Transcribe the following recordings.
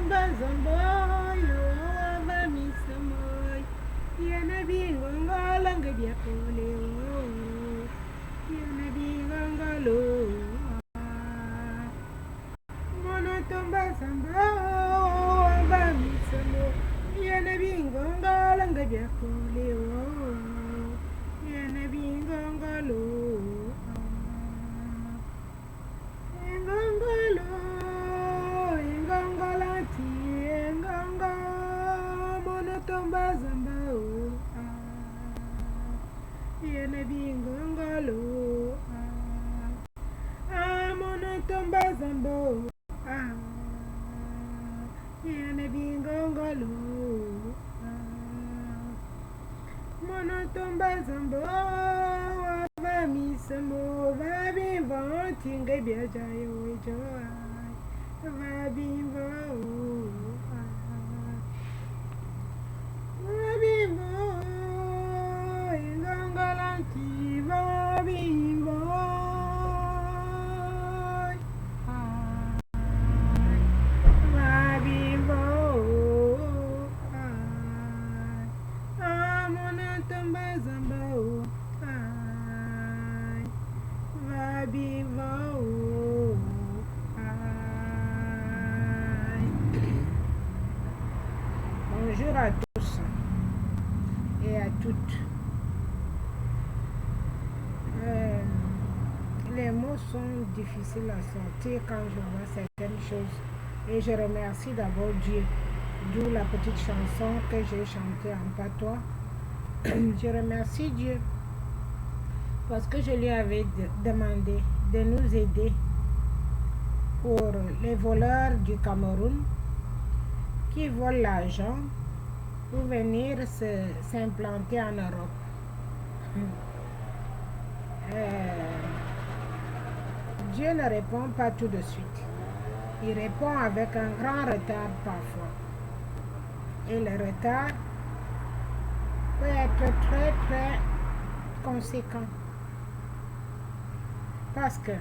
tumba zamboyo ava misamoy yana bingongola ngabia kole yana bingongolo mono tumba zamboyo ava misamoy yana bingongola ngabia kole yana bingongolo ngongolo ngongolati ngongo mono tomba zamba yana bingongolo mono tomba zambo yana bingongolo mono tomba zambo va misamo va bivanti ngebia jayo joy va bivo va bivo ngongolanti va bivo va bivo mono tomba zamba va bivo. Bonjour à tous et à toutes. Les mots sont difficiles à sortir quand je vois certaines choses. Et je remercie d'abord Dieu, d'où la petite chanson que j'ai chantée en patois. Je remercie Dieu parce que je lui avais demandé de nous aider pour les voleurs du Cameroun qui volent l'argent pour venir s'implanter en Europe. Dieu ne répond pas tout de suite. Il répond avec un grand retard parfois. Et le retard peut être très très conséquent. Parce que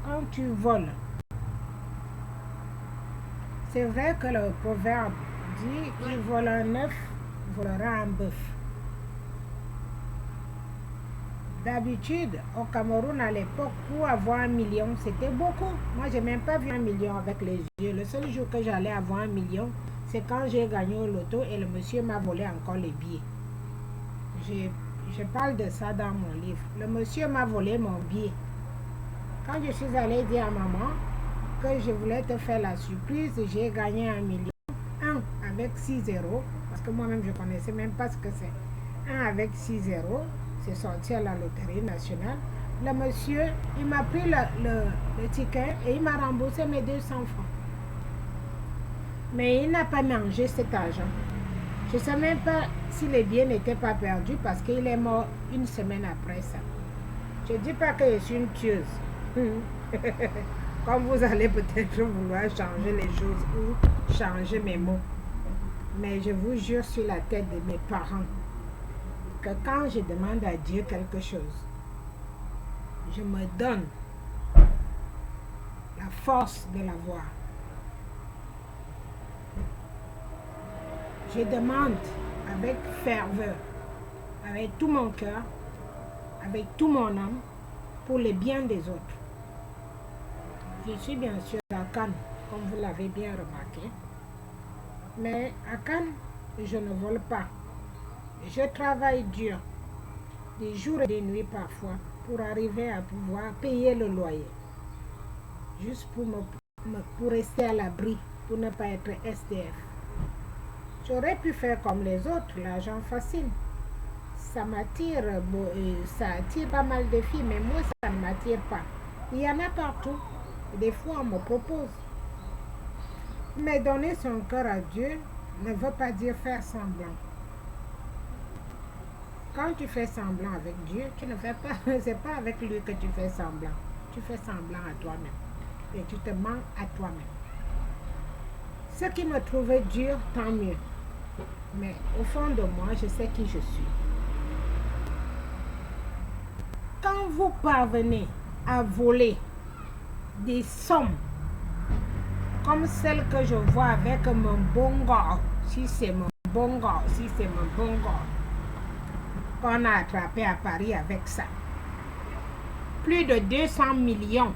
quand tu voles, c'est vrai que le proverbe dit qu'il vole un œuf, volera un bœuf. D'habitude, au Cameroun à l'époque, pour avoir 1 million, c'était beaucoup. Moi, je n'ai même pas vu 1 million avec les yeux. Le seul jour que j'allais avoir 1 million, c'est quand j'ai gagné au loto et le monsieur m'a volé encore les billets. Je parle de ça dans mon livre. Le monsieur m'a volé mon billet. Quand je suis allée dire à maman que je voulais te faire la surprise, j'ai gagné 1 million. 1 avec 6 zéros, parce que moi-même je ne connaissais même pas ce que c'est. 1 avec 6 zéros, c'est sorti à la loterie nationale. Le monsieur, il m'a pris le ticket et il m'a remboursé mes 200 francs. Mais il n'a pas mangé cet argent. Je ne sais même pas si les billets n'étaient pas perdus parce qu'il est mort 1 semaine après ça. Je ne dis pas que je suis une tueuse. Comme vous allez peut-être vouloir changer les choses ou changer mes mots. Mais je vous jure sur la tête de mes parents que quand je demande à Dieu quelque chose, je me donne la force de l'avoir. Je demande avec ferveur, avec tout mon cœur, avec tout mon âme, pour le bien des autres. Je suis bien sûr à Cannes, comme vous l'avez bien remarqué. Mais à Cannes, je ne vole pas. Je travaille dur, des jours et des nuits parfois, pour arriver à pouvoir payer le loyer. Juste pour rester à l'abri, pour ne pas être SDF. J'aurais pu faire comme les autres, l'argent facile. Ça m'attire, ça attire pas mal de filles, mais moi, ça ne m'attire pas. Il y en a partout. Des fois, on me propose. Mais donner son cœur à Dieu ne veut pas dire faire semblant. Quand tu fais semblant avec Dieu, tu ne fais pas, c'est pas avec lui que tu fais semblant. Tu fais semblant à toi-même. Et tu te mens à toi-même. Ce qui me trouvait dur, tant mieux. Mais au fond de moi, je sais qui je suis. Quand vous parvenez à voler des sommes comme celle que je vois avec mon bon gars. Si c'est mon bon gars, si c'est mon bon gars. Qu'on a attrapé à Paris avec ça. Plus de 200 millions.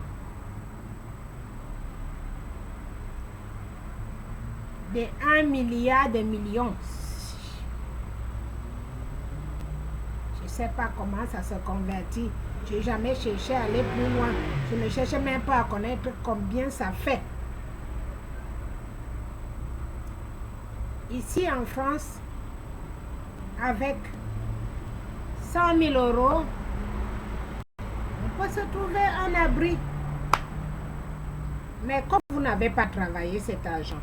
De 1 milliard de millions. Je ne sais pas comment ça se convertit. Je n'ai jamais cherché à aller plus loin. Je ne cherchais même pas à connaître combien ça fait. Ici en France, avec 100 000 euros, on peut se trouver un abri. Mais comme vous n'avez pas travaillé cet argent,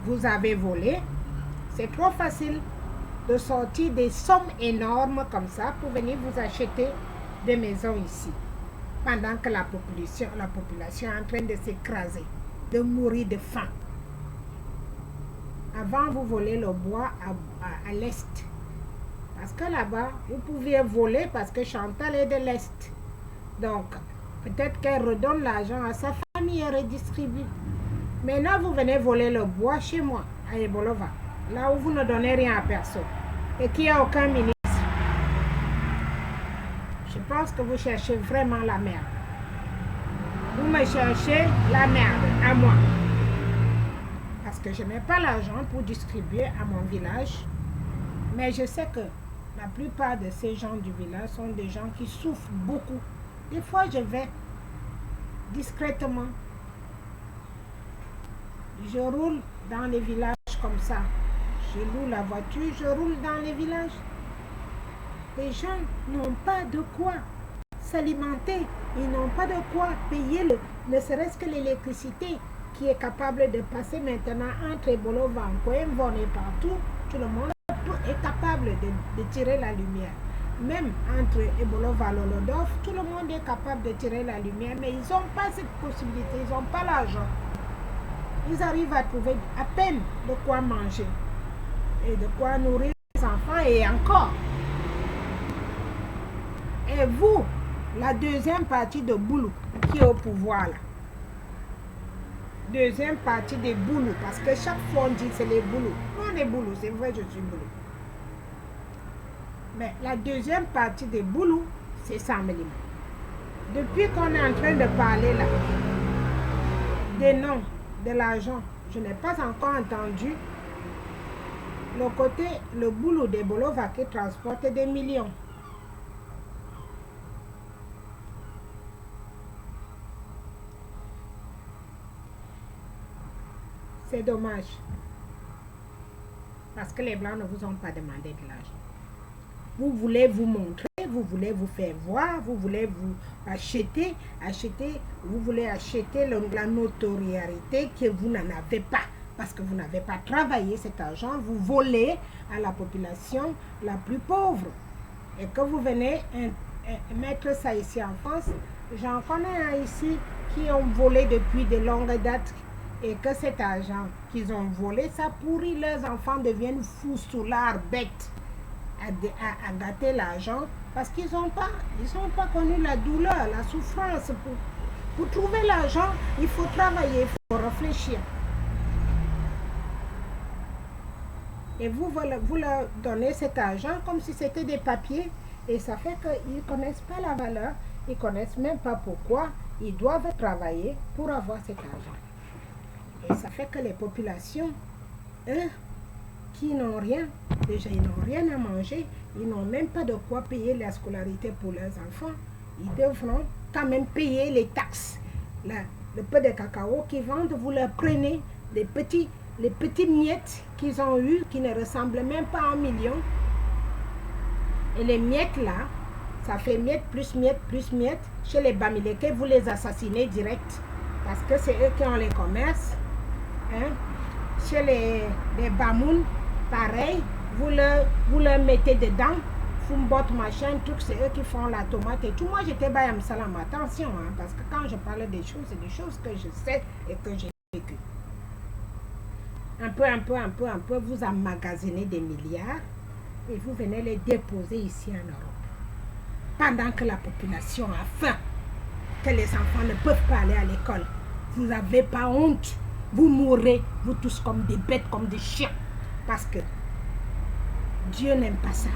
vous avez volé, c'est trop facile de sortir des sommes énormes comme ça pour venir vous acheter des maisons ici. Pendant que la population est en train de s'écraser, de mourir de faim. Avant, vous volez le bois à l'est. Parce que là-bas, vous pouviez voler parce que Chantal est de l'est. Donc, peut-être qu'elle redonne l'argent à sa famille et redistribue. Maintenant, vous venez voler le bois chez moi, à Ebolova, là où vous ne donnez rien à personne. Et qu'il n'y a aucun ministre. Je pense que vous cherchez vraiment la merde. Vous me cherchez la merde à moi. Parce que je n'ai pas l'argent pour distribuer à mon village. Mais je sais que la plupart de ces gens du village sont des gens qui souffrent beaucoup. Des fois, je vais discrètement. Je roule dans les villages comme ça. Je loue la voiture, je roule dans les villages. Les gens n'ont pas de quoi s'alimenter. Ils n'ont pas de quoi payer ne serait-ce que l'électricité qui est capable de passer maintenant entre Ebolova, Coimvon et partout. Tout le monde est capable de tirer la lumière. Même entre Ebolova et Lolodov, tout le monde est capable de tirer la lumière, mais ils n'ont pas cette possibilité, ils n'ont pas l'argent. Ils arrivent à trouver à peine de quoi manger et de quoi nourrir les enfants et encore. Et vous, la deuxième partie de Boulou qui est au pouvoir là. Deuxième partie des Boulou, parce que chaque fois on dit c'est les Boulou. On est Boulou, c'est vrai, je suis Boulou. Mais la deuxième partie des Boulou, c'est Samelima. Depuis qu'on est en train de parler là, des noms, de l'argent, je n'ai pas encore entendu le côté, le Boulou des Bolova qui transporte des millions. C'est dommage. Parce que les Blancs ne vous ont pas demandé de l'argent. Vous voulez vous montrer, vous voulez vous faire voir, vous voulez vous acheter, vous voulez acheter la notoriété que vous n'en avez pas. Parce que vous n'avez pas travaillé cet argent, vous volez à la population la plus pauvre. Et que vous venez mettre ça ici en France, j'en connais ici qui ont volé depuis de longues dates. Et que cet argent qu'ils ont volé, ça pourrit, leurs enfants deviennent fous, soulards, bêtes à gâter l'argent parce qu'ils n'ont pas connu la douleur, la souffrance. Pour trouver l'argent, il faut travailler, il faut réfléchir. Et vous leur donnez cet argent comme si c'était des papiers et ça fait qu'ils ne connaissent pas la valeur, ils ne connaissent même pas pourquoi ils doivent travailler pour avoir cet argent. Et ça fait que les populations, eux, qui n'ont rien, déjà ils n'ont rien à manger, ils n'ont même pas de quoi payer la scolarité pour leurs enfants. Ils devront quand même payer les taxes. Le peu de cacao qu'ils vendent, vous leur prenez les petits miettes qu'ils ont eu, qui ne ressemblent même pas à 1 million. Et les miettes là, ça fait miettes plus miettes plus miettes. Chez les Bamileke, vous les assassinez direct. Parce que c'est eux qui ont les commerces. Hein? Chez les Bamoun, pareil, vous leur mettez dedans, Fumbot, machin, truc, c'est eux qui font la tomate et tout. Moi, j'étais Bayam Salam, attention, hein, parce que quand je parle des choses, c'est des choses que je sais et que j'ai vécues. Un peu, vous emmagasinez des milliards et vous venez les déposer ici en Europe. Pendant que la population a faim, que les enfants ne peuvent pas aller à l'école. Vous n'avez pas honte. vous mourrez, vous tous comme des bêtes, comme des chiens. Parce que Dieu n'aime pas ça.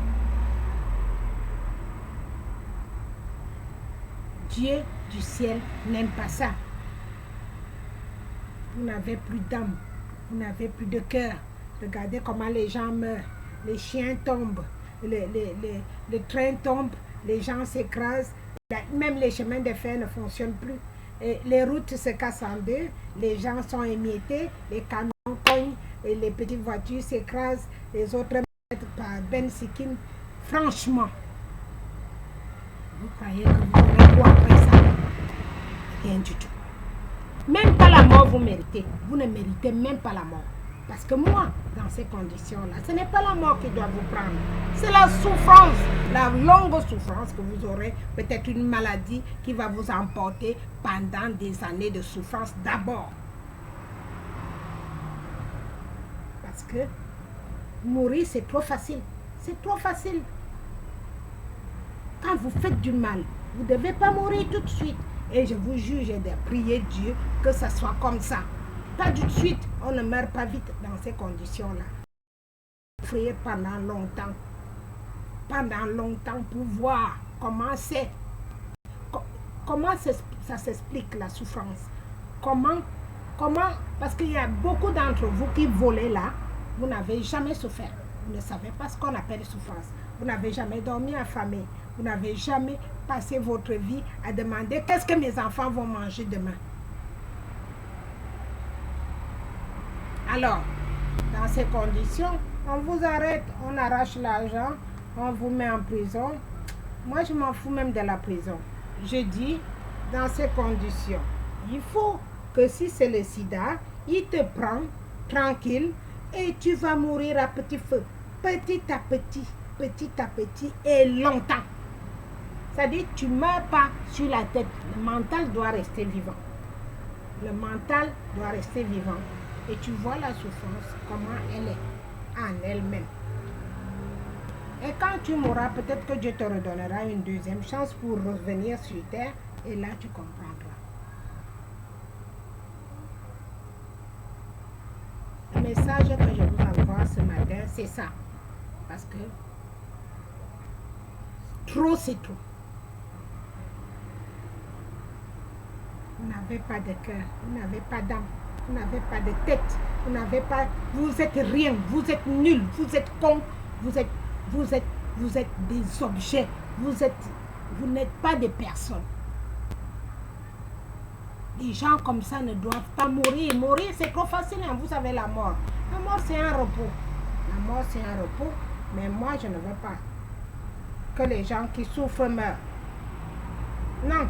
Dieu du ciel n'aime pas ça. Vous n'avez plus d'âme, vous n'avez plus de cœur. Regardez comment les gens meurent. Les chiens tombent, les trains tombent, les gens s'écrasent. Même les chemins de fer ne fonctionnent plus. Et les routes se cassent en deux, les gens sont émiettés, les camions cognent, et les petites voitures s'écrasent, les autres mettent par Ben Sikin. Franchement, vous croyez que vous aurez quoi après ça? Rien du tout. Même pas la mort vous méritez. Vous ne méritez même pas la mort. Parce que moi, dans ces conditions-là, ce n'est pas la mort qui doit vous prendre. C'est la souffrance, la longue souffrance que vous aurez. Peut-être une maladie qui va vous emporter pendant des années de souffrance d'abord. Parce que mourir, c'est trop facile. C'est trop facile. Quand vous faites du mal, vous ne devez pas mourir tout de suite. Et je vous jure, j'ai prié Dieu que ça soit comme ça. Pas tout de suite, on ne meurt pas vite dans ces conditions-là. Souffrir pendant longtemps pour voir comment c'est, comment ça s'explique la souffrance. Comment, parce qu'il y a beaucoup d'entre vous qui volez là, vous n'avez jamais souffert. Vous ne savez pas ce qu'on appelle souffrance. Vous n'avez jamais dormi affamé. Vous n'avez jamais passé votre vie à demander qu'est-ce que mes enfants vont manger demain. Alors, dans ces conditions, on vous arrête, on arrache l'argent, on vous met en prison. Moi, je m'en fous même de la prison. Je dis, dans ces conditions, il faut que si c'est le sida, il te prend tranquille et tu vas mourir à petit feu, petit à petit et longtemps. C'est-à-dire, tu ne meurs pas sur la tête. Le mental doit rester vivant. Le mental doit rester vivant. Et tu vois la souffrance, comment elle est en elle-même. Et quand tu mourras, peut-être que Dieu te redonnera une deuxième chance pour revenir sur terre. Et là, tu comprendras. Le message que je vous envoie ce matin, c'est ça. Parce que trop, c'est trop. Vous n'avez pas de cœur, vous n'avez pas d'âme. Vous n'avez pas de tête, vous êtes rien, vous êtes nul, vous êtes con, vous êtes des objets, vous n'êtes pas des personnes. Les gens comme ça ne doivent pas mourir. Mourir, c'est trop facile, hein? Vous savez la mort. La mort, c'est un repos. La mort, c'est un repos, mais moi, je ne veux pas que les gens qui souffrent meurent. Non,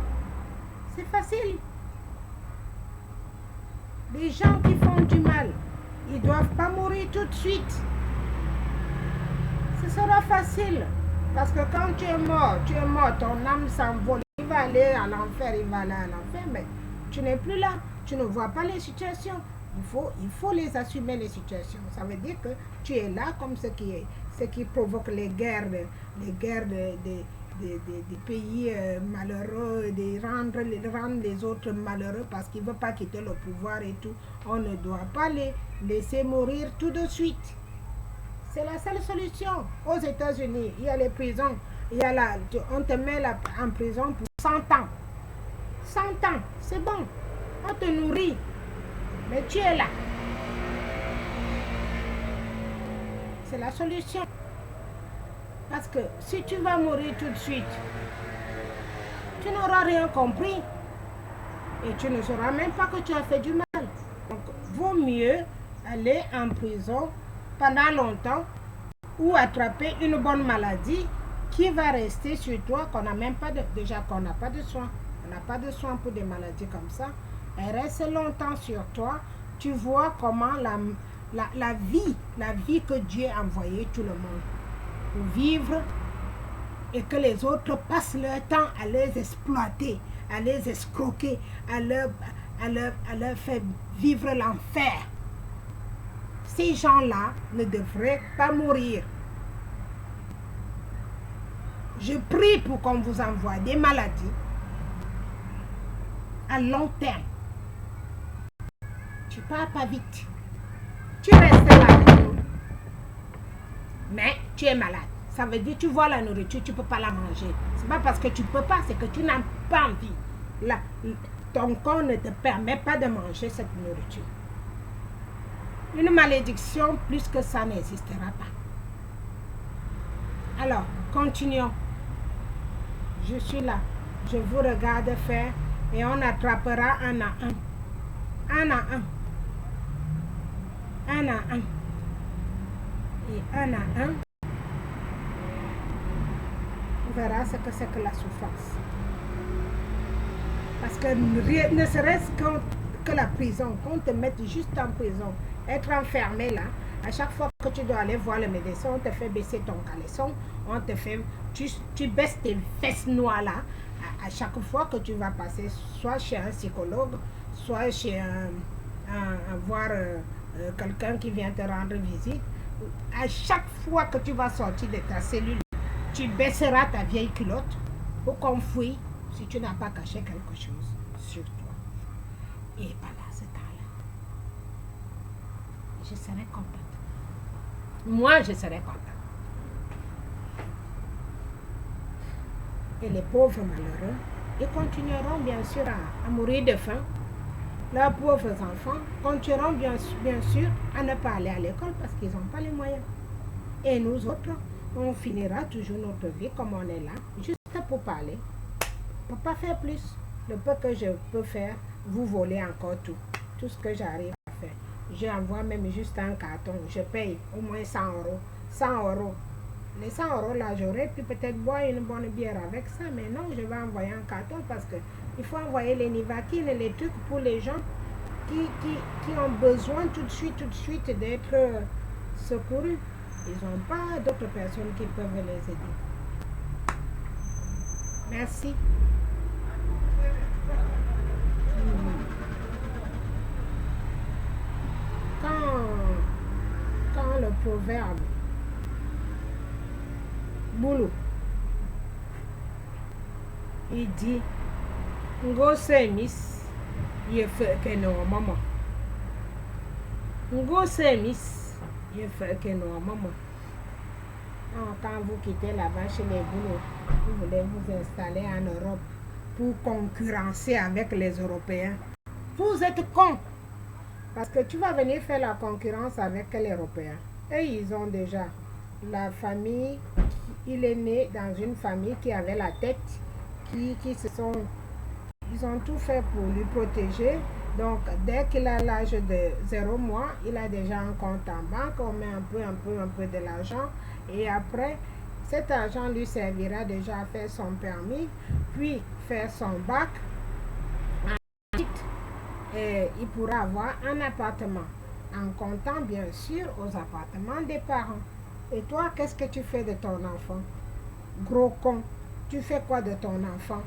c'est facile. Les gens qui font du mal, ils ne doivent pas mourir tout de suite. Ce sera facile. Parce que quand tu es mort, ton âme s'envole. Il va aller à l'enfer, mais tu n'es plus là. Tu ne vois pas les situations. Il faut les assumer, les situations. Ça veut dire que tu es là comme ce qui provoque les guerres des pays malheureux, de rendre les autres malheureux parce qu'ils ne veulent pas quitter le pouvoir et tout. On ne doit pas les laisser mourir tout de suite. C'est la seule solution. Aux États-Unis, il y a les prisons. On te met en prison pour 100 ans. 100 ans, c'est bon. On te nourrit. Mais tu es là. C'est la solution. Parce que si tu vas mourir tout de suite, tu n'auras rien compris. Et tu ne sauras même pas que tu as fait du mal. Donc, vaut mieux aller en prison pendant longtemps ou attraper une bonne maladie qui va rester sur toi, qu'on n'a même pas déjà qu'on n'a pas de soins. On n'a pas de soins pour des maladies comme ça. Elle reste longtemps sur toi. Tu vois comment la vie que Dieu a envoyée tout le monde pour vivre et que les autres passent leur temps à les exploiter, à les escroquer, à leur faire vivre l'enfer. Ces gens-là ne devraient pas mourir. Je prie pour qu'on vous envoie des maladies à long terme. Tu pars pas vite. Tu restes là avec nous. Mais tu es malade. Ça veut dire que tu vois la nourriture, tu ne peux pas la manger. Ce n'est pas parce que tu ne peux pas, c'est que tu n'as pas envie. Ton corps ne te permet pas de manger cette nourriture. Une malédiction, plus que ça, n'existera pas. Alors, continuons. Je suis là. Je vous regarde faire et on attrapera un à un. Un à un. Un à un. Et un à un. On verra ce que c'est que la souffrance. Parce que ne serait-ce que la prison, qu'on te mette juste en prison, être enfermé là, à chaque fois que tu dois aller voir le médecin, on te fait baisser ton caleçon, on te fait, tu baisses tes fesses noires là, à chaque fois que tu vas passer, soit chez un psychologue, soit chez voir quelqu'un qui vient te rendre visite. À chaque fois que tu vas sortir de ta cellule, tu baisseras ta vieille culotte pour qu'on fouille si tu n'as pas caché quelque chose sur toi. Et voilà, ce temps-là, je serai contente. Moi, je serai contente. Et les pauvres malheureux, ils continueront bien sûr à mourir de faim. Leurs pauvres enfants continueront bien sûr à ne pas aller à l'école parce qu'ils n'ont pas les moyens. Et nous autres, on finira toujours notre vie comme on est là, juste pour parler. Je ne peux pas faire plus. Le peu que je peux faire, vous voler encore tout. Tout ce que j'arrive à faire. J'envoie même juste un carton. Je paye au moins 100 euros. 100 euros. Les 100 euros là, j'aurais pu peut-être boire une bonne bière avec ça. Mais non, je vais envoyer un carton parce qu'il faut envoyer les Nivaquine, les trucs pour les gens qui ont besoin tout de suite d'être secourus. Ils n'ont pas d'autres personnes qui peuvent les aider. Merci. Quand le proverbe Boulou, il dit Ngo semis, il fait que non maman. Ngo semis, il fait que non maman. Quand vous quittez là-bas chez les boulots, vous voulez vous installer en Europe pour concurrencer avec les Européens. Vous êtes cons. Parce que tu vas venir faire la concurrence avec les Européens. Et ils ont déjà la famille. Il est né dans une famille qui avait la tête, ils ont tout fait pour lui protéger. Donc, dès qu'il a l'âge de 0 mois, il a déjà un compte en banque, on met un peu de l'argent. Et après, cet argent lui servira déjà à faire son permis, puis faire son bac. Ensuite, il pourra avoir un appartement, en comptant bien sûr aux appartements des parents. Et toi, qu'est-ce que tu fais de ton enfant? Gros con, tu fais quoi de ton enfant?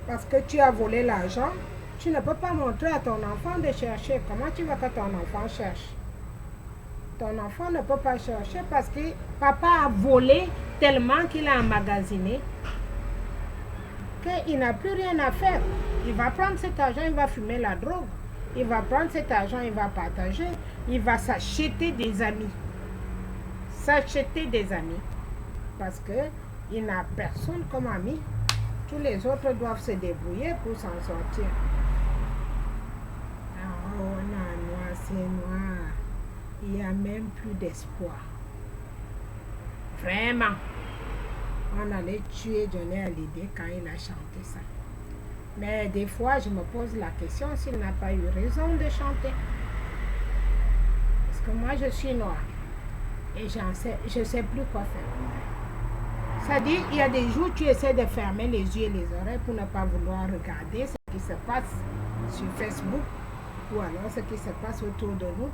Parce que tu as volé l'argent, tu ne peux pas montrer à ton enfant de chercher. Comment tu veux que ton enfant cherche? Ton enfant ne peut pas chercher parce que papa a volé tellement qu'il a emmagasiné qu'il n'a plus rien à faire. Il va prendre cet argent, il va fumer la drogue. Il va prendre cet argent, il va partager. Il va s'acheter des amis. S'acheter des amis. Parce qu'il n'a personne comme ami. Tous les autres doivent se débrouiller pour s'en sortir. Oh non, noir, c'est noir. Il n'y a même plus d'espoir. Vraiment. On allait tuer Johnny Hallyday quand il a chanté ça. Mais des fois, je me pose la question s'il n'a pas eu raison de chanter. Parce que moi, je suis noire. Et je ne sais plus quoi faire. C'est-à-dire, il y a des jours, tu essaies de fermer les yeux et les oreilles pour ne pas vouloir regarder ce qui se passe sur Facebook ou alors ce qui se passe autour de nous.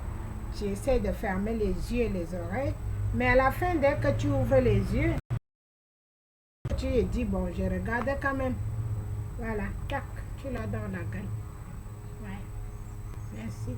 J'essaie de fermer les yeux et les oreilles. Mais à la fin, dès que tu ouvres les yeux, tu te dis, bon, je regarde quand même. Voilà, tac, tu l'as dans la gueule. Ouais, merci.